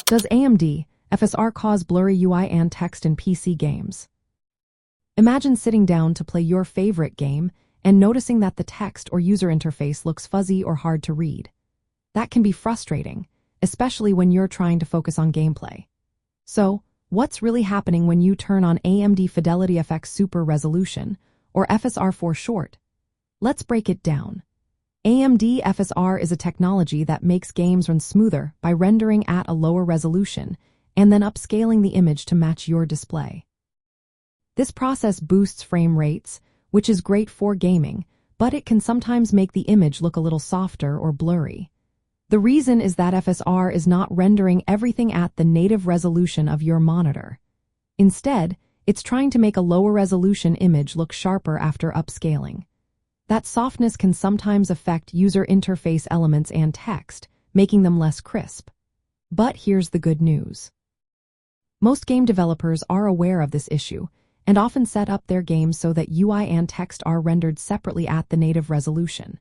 Does AMD FSR cause blurry UI and text in PC games? Imagine sitting down to play your favorite game and noticing that the text or user interface looks fuzzy or hard to read. That can be frustrating, especially when you're trying to focus on gameplay. So, what's really happening when you turn on AMD FidelityFX Super Resolution, or FSR for short? Let's break it down. AMD FSR is a technology that makes games run smoother by rendering at a lower resolution and then upscaling the image to match your display. This process boosts frame rates, which is great for gaming, but it can sometimes make the image look a little softer or blurry. The reason is that FSR is not rendering everything at the native resolution of your monitor. Instead, it's trying to make a lower resolution image look sharper after upscaling. That softness can sometimes affect user interface elements and text, making them less crisp. But here's the good news. Most game developers are aware of this issue and often set up their games so that UI and text are rendered separately at the native resolution.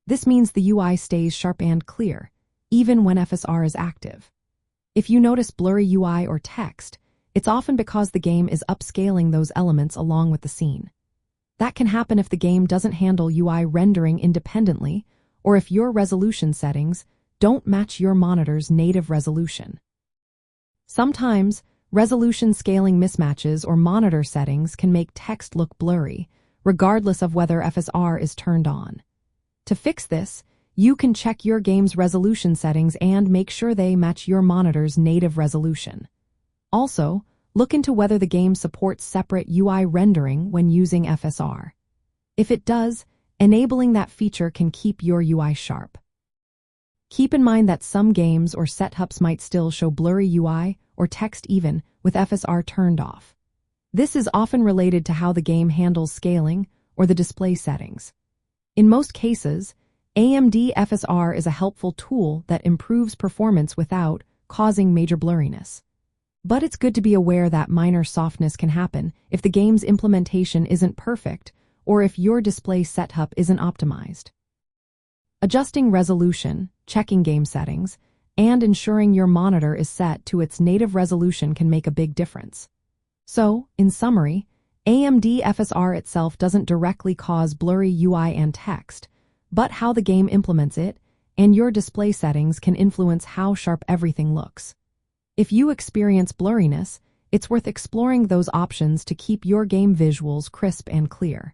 This means the UI stays sharp and clear, even when FSR is active. If you notice blurry UI or text, it's often because the game is upscaling those elements along with the scene. That can happen if the game doesn't handle UI rendering independently or if your resolution settings don't match your monitor's native resolution. Sometimes, resolution scaling mismatches or monitor settings can make text look blurry, regardless of whether FSR is turned on. To fix this, you can check your game's resolution settings and make sure they match your monitor's native resolution. Also, look into whether the game supports separate UI rendering when using FSR. If it does, enabling that feature can keep your UI sharp. Keep in mind that some games or setups might still show blurry UI or text even with FSR turned off. This is often related to how the game handles scaling or the display settings. In most cases, AMD FSR is a helpful tool that improves performance without causing major blurriness. But it's good to be aware that minor softness can happen if the game's implementation isn't perfect or if your display setup isn't optimized. Adjusting resolution, checking game settings, and ensuring your monitor is set to its native resolution can make a big difference. So, in summary, AMD FSR itself doesn't directly cause blurry UI and text, but how the game implements it and your display settings can influence how sharp everything looks. If you experience blurriness, it's worth exploring those options to keep your game visuals crisp and clear.